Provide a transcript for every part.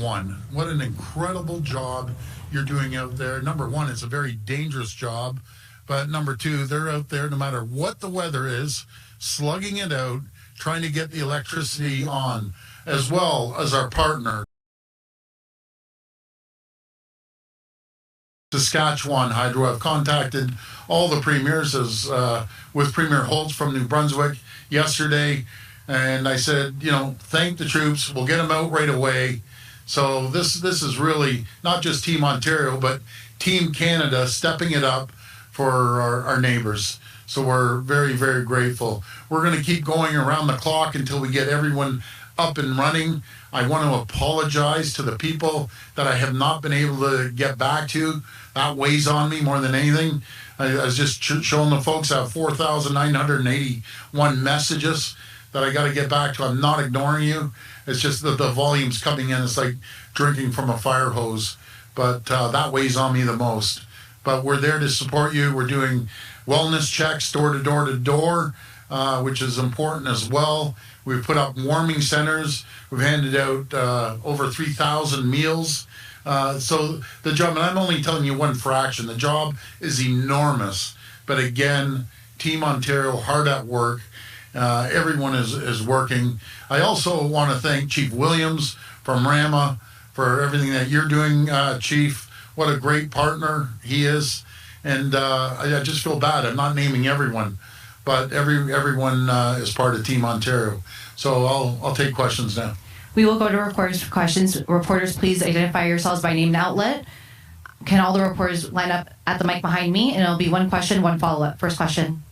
one. What an incredible job you're doing out there. Number one, it's a very dangerous job. But number two, they're out there no matter what the weather is, slugging it out, trying to get the electricity on, as well as our partner, Saskatchewan Hydro. I've contacted all the premiers with Premier Holtz from New Brunswick yesterday, and I said, thank the troops. We'll get them out right away. So this is really not just Team Ontario, but Team Canada stepping it up for our neighbors. So we're very, very grateful. We're going to keep going around the clock until we get everyone up and running. I want to apologize to the people that I have not been able to get back to. That weighs on me more than anything. I was just showing the folks I have 4,981 messages that I got to get back to. I'm not ignoring you. It's just that the volume's coming in. It's like drinking from a fire hose. But that weighs on me the most. But we're there to support you. We're doing wellness checks door to door to door, which is important as well. We've put up warming centers. We've handed out over 3,000 meals. So the job, and I'm only telling you one fraction, the job is enormous. But again, Team Ontario, hard at work. Everyone is working. I also want to thank Chief Williams from RAMA for everything that you're doing, Chief. What a great partner he is. And I just feel bad. I'm not naming everyone, but everyone is part of Team Ontario. So I'll take questions now. We will go to reporters for questions. Reporters, please identify yourselves by name and outlet. Can all the reporters line up at the mic behind me? And it'll be one question, one follow-up. First question.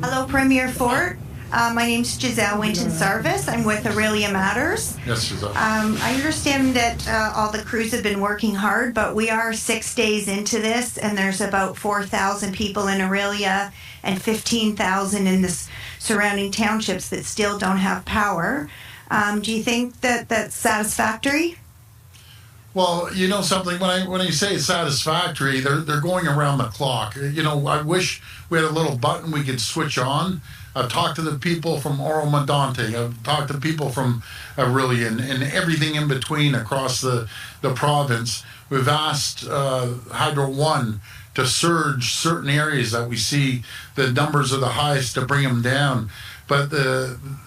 Hello, Premier Fort. My name's Giselle Winton-Sarvis. I'm with Orillia Matters. Yes, Giselle. I understand that all the crews have been working hard, but we are 6 days into this, and there's about 4,000 people in Orillia and 15,000 in the surrounding townships that still don't have power. Do you think that that's satisfactory? Well, you know something, when I say satisfactory, they're going around the clock. I wish we had a little button we could switch on. I've talked to the people from Oro-Medonte. I've talked to people from Orillia and everything in between across the province. We've asked Hydro One to surge certain areas that we see the numbers are the highest to bring them down. But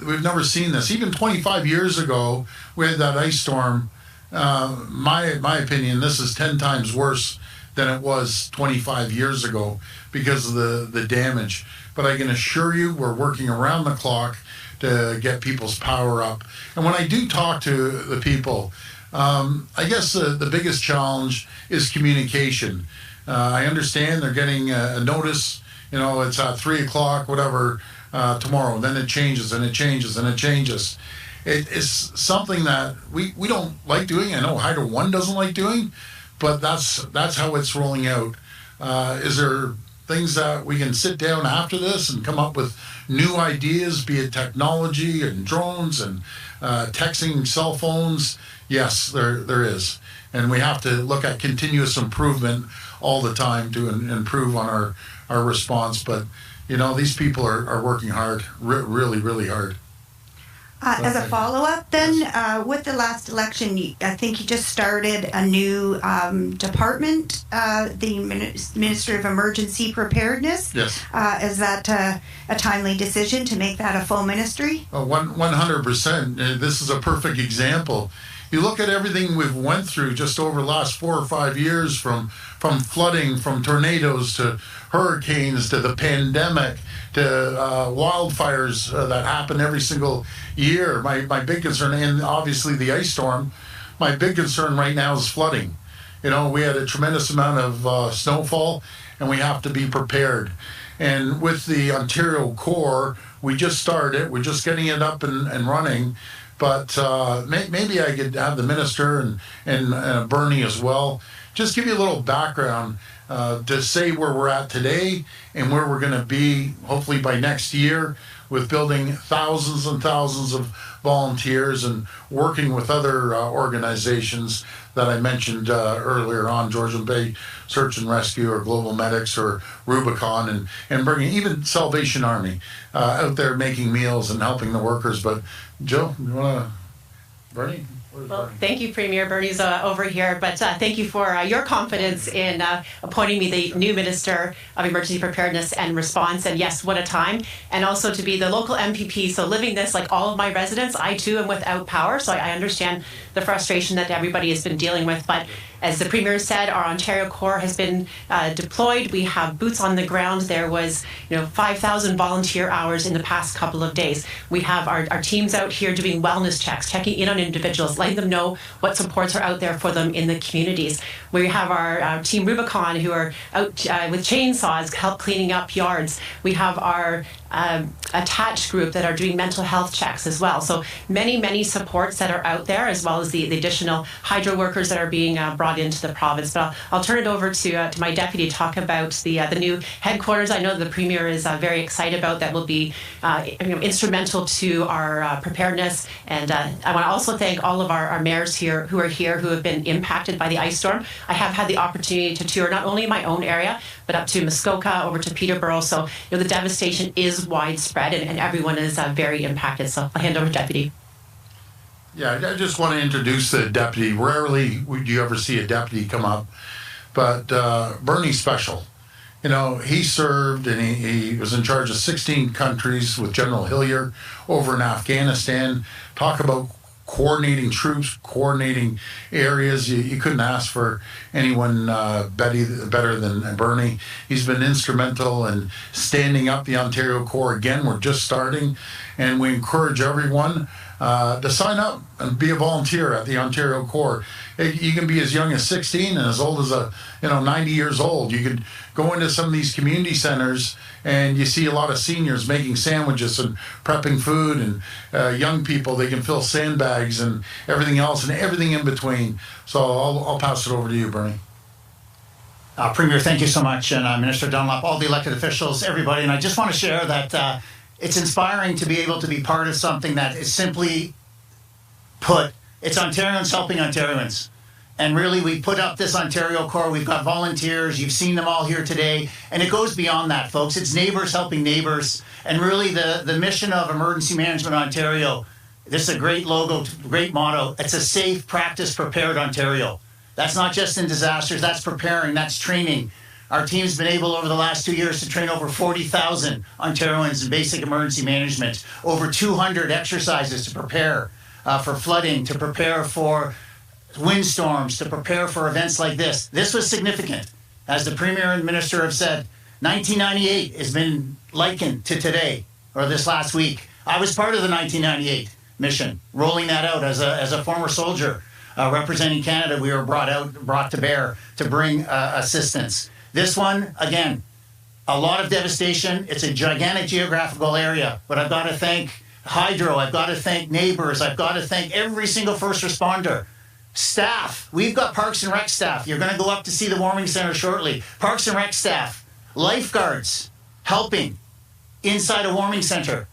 we've never seen this. Even 25 years ago, we had that ice storm. My opinion, this is 10 times worse than it was 25 years ago because of the damage. But I can assure you we're working around the clock to get people's power up. And when I do talk to the people, I guess the biggest challenge is communication. I understand they're getting a notice, it's at 3 o'clock, whatever, tomorrow. Then it changes and it changes and it changes. It's something that we don't like doing. I know Hydro One doesn't like doing, but that's how it's rolling out. Is there things that we can sit down after this and come up with new ideas, be it technology and drones and texting cell phones? Yes, there is. And we have to look at continuous improvement all the time to improve on our response. But, these people are working hard, really, really hard. As a follow-up then, with the last election, I think you just started a new department, the Minister of Emergency Preparedness. Yes. Is that a timely decision to make that a full ministry? 100%. This is a perfect example. You look at everything we've went through just over the last 4 or 5 years, from flooding, from tornadoes to hurricanes to the pandemic to wildfires that happen every single year. My big concern, and obviously the ice storm, my big concern right now is flooding. We had a tremendous amount of snowfall, and we have to be prepared. And with the Ontario Corps, we just started. We're just getting it up and running. But maybe I could have the minister and Bernie as well just give you a little background to say where we're at today and where we're going to be hopefully by next year, with building thousands and thousands of volunteers and working with other organizations that I mentioned earlier on, Georgian Bay Search and Rescue or Global Medics or Rubicon, and bringing even Salvation Army out there making meals and helping the workers. But Joe, you want to, Bernie? Well, thank you, Premier. Bernie's over here, but thank you for your confidence in appointing me the new Minister of Emergency Preparedness and Response. And yes, what a time. And also to be the local MPP. So living this like all of my residents, I too am without power. So I understand the frustration that everybody has been dealing with. But as the Premier said, our Ontario Corps has been deployed. We have boots on the ground. There was 5,000 volunteer hours in the past couple of days. We have our teams out here doing wellness checks, checking in on individuals, letting them know what supports are out there for them in the communities. We have our Team Rubicon who are out with chainsaws, help cleaning up yards. We have our attached group that are doing mental health checks as well. So many supports that are out there, as well as the additional hydro workers that are being brought into the province. But I'll turn it over to my deputy to talk about the new headquarters. I know the Premier is very excited about that. Will be instrumental to our preparedness. And I want to also thank all of our mayors here who have been impacted by the ice storm. I have had the opportunity to tour not only my own area, but up to Muskoka, over to Peterborough. So the devastation is widespread and everyone is very impacted. So I'll hand over to Deputy. Yeah, I just want to introduce the deputy. Rarely do you ever see a deputy come up, but Bernie's special. He served and he was in charge of 16 countries with General Hillier over in Afghanistan. Talk about coordinating troops, coordinating areas. You couldn't ask for anyone better than Bernie. He's been instrumental in standing up the Ontario Corps. Again, we're just starting, and we encourage everyone to sign up and be a volunteer at the Ontario Corps. You can be as young as 16 and as old as 90 years old. You could go into some of these community centers and you see a lot of seniors making sandwiches and prepping food, and young people, they can fill sandbags and everything else and everything in between. So I'll pass it over to you, Bernie. Premier, thank you so much, and Minister Dunlop, all the elected officials, everybody. And I just want to share that it's inspiring to be able to be part of something that is simply put, it's Ontarians helping Ontarians. And really, we put up this Ontario Corps. We've got volunteers. You've seen them all here today. And it goes beyond that, folks. It's neighbors helping neighbors. And really, the mission of Emergency Management Ontario, this is a great logo, great motto. It's a safe, practice, prepared Ontario. That's not just in disasters. That's preparing. That's training. Our team's been able over the last 2 years to train over 40,000 Ontarians in basic emergency management, over 200 exercises to prepare for flooding, to prepare for windstorms, to prepare for events like this. This was significant. As the Premier and Minister have said, 1998 has been likened to today, or this last week. I was part of the 1998 mission, rolling that out as a former soldier representing Canada. We were brought to bear to bring assistance. This one, again, a lot of devastation. It's a gigantic geographical area, but I've got to thank Hydro. I've got to thank neighbors. I've got to thank every single first responder. Staff. We've got Parks and Rec staff. You're going to go up to see the warming center shortly. Parks and Rec staff. Lifeguards helping inside a warming center.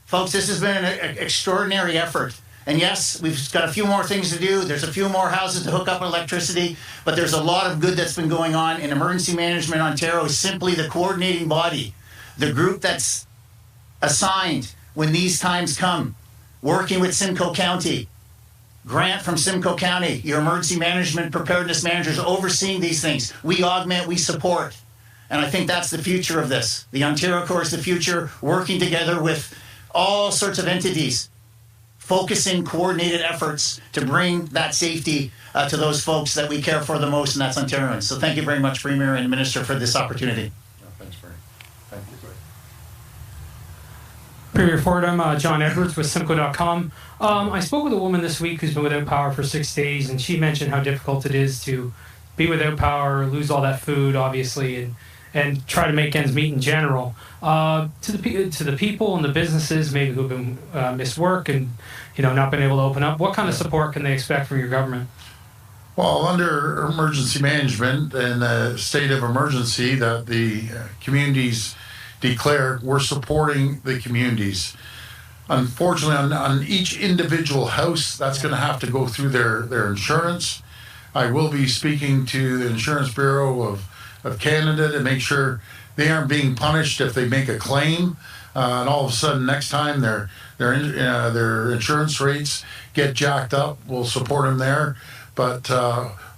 Folks, this has been an extraordinary effort. And yes, we've got a few more things to do. There's a few more houses to hook up with electricity, but there's a lot of good that's been going on. In Emergency Management Ontario is simply the coordinating body, the group that's assigned when these times come, working with Simcoe County. Grant from Simcoe County, your emergency management preparedness managers overseeing these things. We augment, we support. And I think that's the future of this. The Ontario Corps is the future, working together with all sorts of entities, focusing coordinated efforts to bring that safety to those folks that we care for the most, and that's Ontarians. So thank you very much, Premier and Minister, for this opportunity. Thanks, Bernie. Thank you. Premier Ford, I'm John Edwards with Simcoe.com. I spoke with a woman this week who's been without power for 6 days, and she mentioned how difficult it is to be without power, lose all that food, obviously, and try to make ends meet in general. To the people and the businesses maybe who've been missed work and not been able to open up, what kind of support can they expect from your government? Well, under emergency management and the state of emergency that the communities declare, we're supporting the communities. Unfortunately, on each individual house, that's going to have to go through their insurance. I will be speaking to the Insurance Bureau of Canada to make sure they aren't being punished if they make a claim, and all of a sudden next time their their insurance rates get jacked up, we'll support them there. But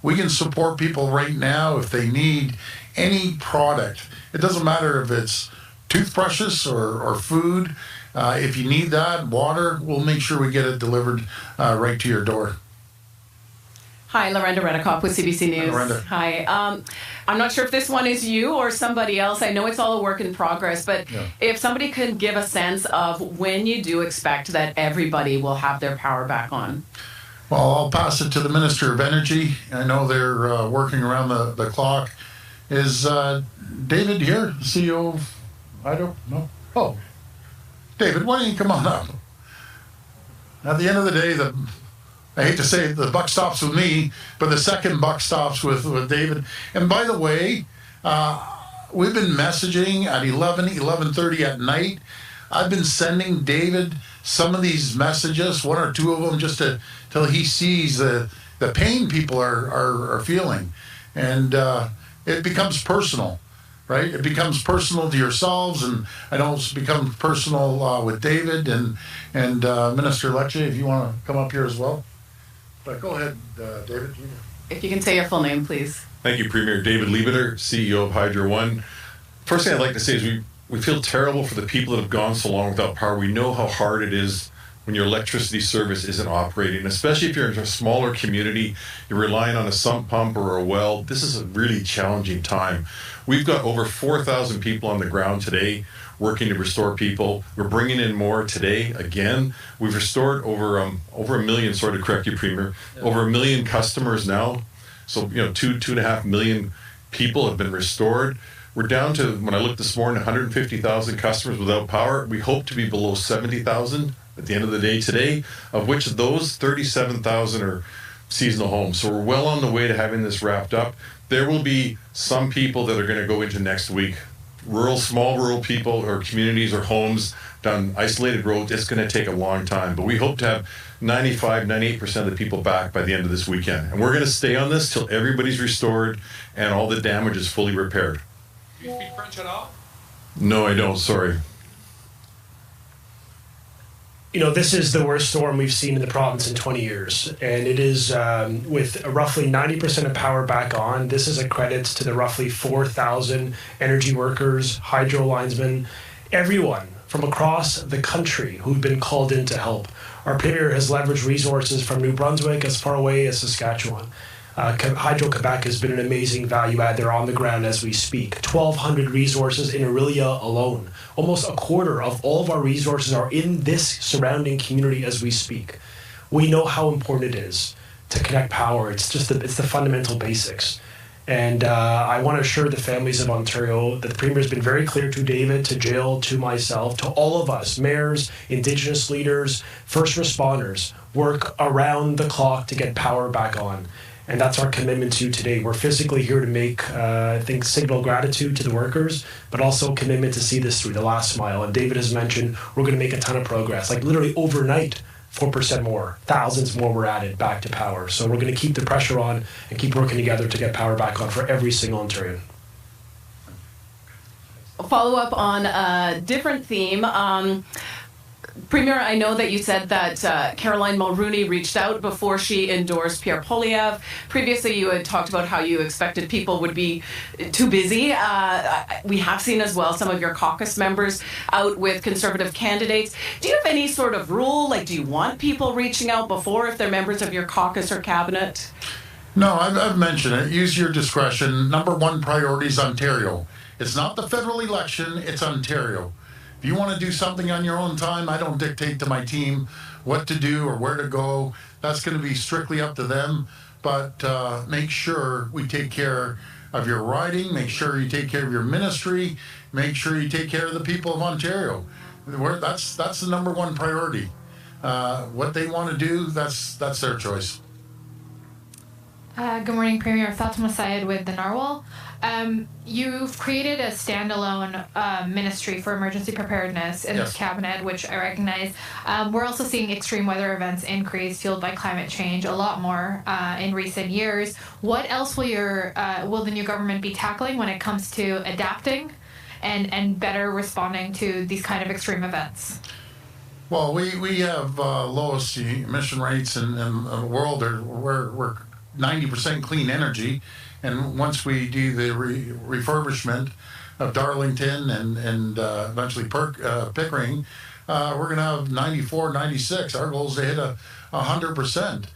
we can support people right now if they need any product. It doesn't matter if it's toothbrushes or food. If you need that, water, we'll make sure we get it delivered right to your door. Hi, Lorenda Redikoff with CBC News. Lorenda. Hi. I'm not sure if this one is you or somebody else. I know it's all a work in progress, but if somebody could give a sense of when you do expect that everybody will have their power back on. Well, I'll pass it to the Minister of Energy. I know they're working around the clock. Is David here, CEO of Hydro? No? Oh. David, why don't you come on up? At the end of the day, I hate to say it, the buck stops with me, but the second buck stops with David. And by the way, we've been messaging at 11:30 at night. I've been sending David some of these messages, one or two of them, just till he sees the pain people are feeling. And it becomes personal, right? It becomes personal to yourselves, and I know it's become personal with David and Minister Lecce, if you want to come up here as well. But go ahead, David. If you can say your full name, please. Thank you, Premier. David Liebiter, CEO of Hydro One. First thing I'd like to say is we feel terrible for the people that have gone so long without power. We know how hard it is when your electricity service isn't operating, especially if you're in a smaller community, you're relying on a sump pump or a well. This is a really challenging time. We've got over 4,000 people on the ground today working to restore people. We're bringing in more today again. We've restored over a million, sorry to correct you, Premier, over 1 million customers now. So, 2.5 million people have been restored. We're down to, when I looked this morning, 150,000 customers without power. We hope to be below 70,000 at the end of the day today, of which those 37,000 are seasonal homes. So we're well on the way to having this wrapped up. There will be some people that are going to go into next week. Small rural people or communities or homes down isolated roads. It's going to take a long time, but we hope to have 98% of the people back by the end of this weekend. And we're going to stay on this till everybody's restored and all the damage is fully repaired. Do you speak French at all? No, I don't. Sorry. This is the worst storm we've seen in the province in 20 years. And it is, with roughly 90% of power back on, this is a credit to the roughly 4,000 energy workers, hydro linesmen, everyone from across the country who've been called in to help. Our Premier has leveraged resources from New Brunswick as far away as Saskatchewan. Hydro-Quebec has been an amazing value add. They're on the ground as we speak. 1,200 resources in Orillia alone. Almost a quarter of all of our resources are in this surrounding community as we speak. We know how important it is to connect power. It's the fundamental basics. And I want to assure the families of Ontario that the Premier has been very clear to David, to Jill, to myself, to all of us, mayors, Indigenous leaders, first responders, work around the clock to get power back on. And that's our commitment to you today. We're physically here to make, signal gratitude to the workers, but also commitment to see this through the last mile. And David has mentioned we're going to make a ton of progress. Like literally overnight, 4% more, thousands more were added back to power. So we're going to keep the pressure on and keep working together to get power back on for every single Ontarian. Follow up on a different theme. Premier, I know that you said that Caroline Mulrooney reached out before she endorsed Pierre Poilievre. Previously, you had talked about how you expected people would be too busy. We have seen as well some of your caucus members out with Conservative candidates. Do you have any sort of rule? Like, do you want people reaching out before if they're members of your caucus or cabinet? No, I've mentioned it. Use your discretion. Number one priority is Ontario. It's not the federal election, it's Ontario. If you want to do something on your own time, I don't dictate to my team what to do or where to go. That's going to be strictly up to them. But make sure we take care of your riding. Make sure you take care of your ministry. Make sure you take care of the people of Ontario. That's the number one priority. What they want to do, that's their choice. Good morning, Premier. Fatima Syed with the Narwhal. You've created a standalone ministry for emergency preparedness in this cabinet, which I recognize. We're also seeing extreme weather events increase, fueled by climate change, a lot more in recent years. What else will the new government be tackling when it comes to adapting and better responding to these kind of extreme events? Well, we have lowest emission rates in the world. We're 90% clean energy, and once we do the refurbishment of Darlington and eventually Pickering, we're going to have 94, 96. Our goal is to hit 100%.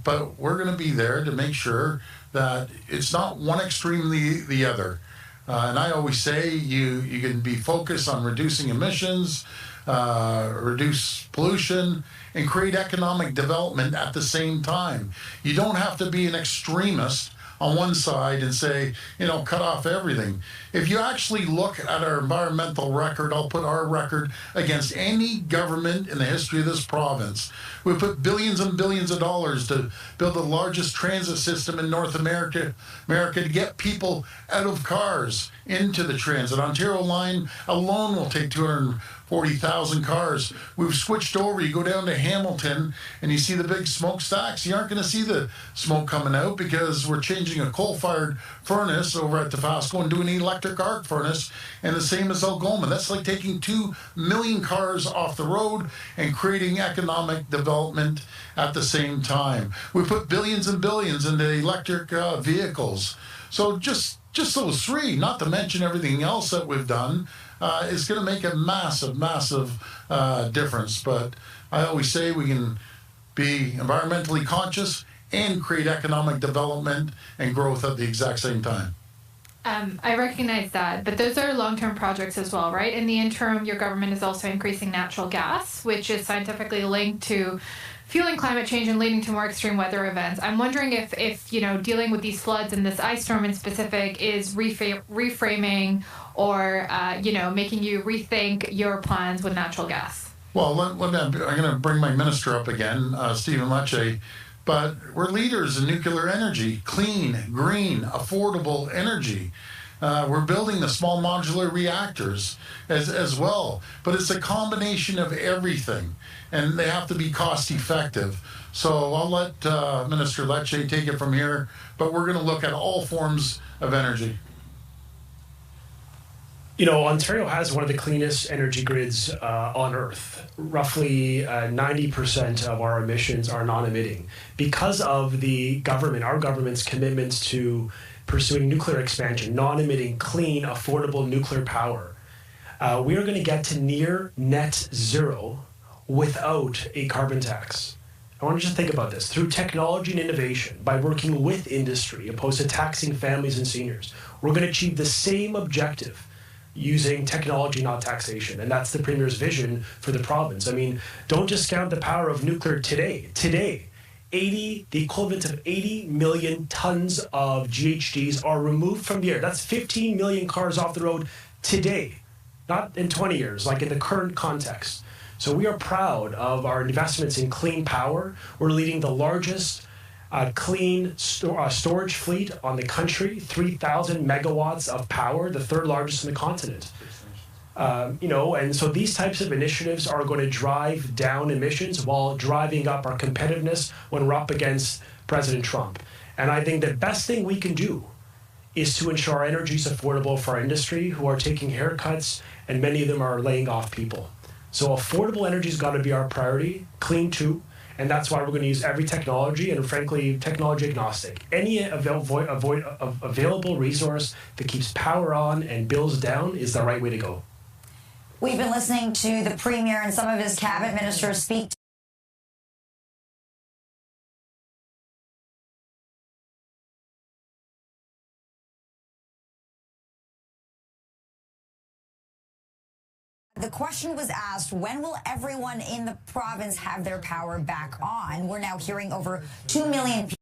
But we're going to be there to make sure that it's not one extreme the other. And I always say you can be focused on reducing emissions, reduce pollution, and create economic development at the same time. You don't have to be an extremist on one side and say, cut off everything. If you actually look at our environmental record, I'll put our record against any government in the history of this province. We put billions and billions of dollars to build the largest transit system in North America to get people out of cars into the transit. Ontario Line alone will take 240,000 cars. We've switched over. You go down to Hamilton and you see the big smokestacks. You aren't going to see the smoke coming out because we're changing a coal-fired furnace over at Tafasco and doing an electric arc furnace, and the same as Algoma. That's like taking 2 million cars off the road and creating economic development at the same time. We put billions and billions into electric vehicles. So just those three, not to mention everything else that we've done, is going to make a massive, massive difference. But I always say we can be environmentally conscious and create economic development and growth at the exact same time. I recognize that, but those are long-term projects as well, right? In the interim, your government is also increasing natural gas, which is scientifically linked to fueling climate change and leading to more extreme weather events. I'm wondering if dealing with these floods and this ice storm in specific is reframing or making you rethink your plans with natural gas. Well, I'm going to bring my minister up again, Stephen Lecce. But we're leaders in nuclear energy, clean, green, affordable energy. We're building the small modular reactors as well. But it's a combination of everything, and they have to be cost effective. So I'll let Minister Lecce take it from here, but we're going to look at all forms of energy. Ontario has one of the cleanest energy grids on Earth. Roughly 90% of our emissions are non-emitting because of our government's commitments to pursuing nuclear expansion, non-emitting, clean, affordable nuclear power. We are going to get to near net zero without a carbon tax. I want you to think about this. Through technology and innovation, by working with industry, opposed to taxing families and seniors, we're going to achieve the same objective using technology, not taxation. And that's the Premier's vision for the province. I mean, don't discount the power of nuclear today. Today, the equivalent of 80 million tons of GHGs are removed from the air. That's 15 million cars off the road today, not in 20 years, like in the current context. So we are proud of our investments in clean power. We're leading the largest clean storage fleet on the country, 3,000 megawatts of power, the third largest in the continent. And so these types of initiatives are going to drive down emissions while driving up our competitiveness when we're up against President Trump. And I think the best thing we can do is to ensure our energy is affordable for our industry, who are taking haircuts, and many of them are laying off people. So affordable energy has got to be our priority, clean too. And that's why we're going to use every technology, and frankly, technology agnostic. Any available resource that keeps power on and bills down is the right way to go. We've been listening to the Premier and some of his cabinet ministers speak. The question was asked, when will everyone in the province have their power back on? We're now hearing over 2 million people.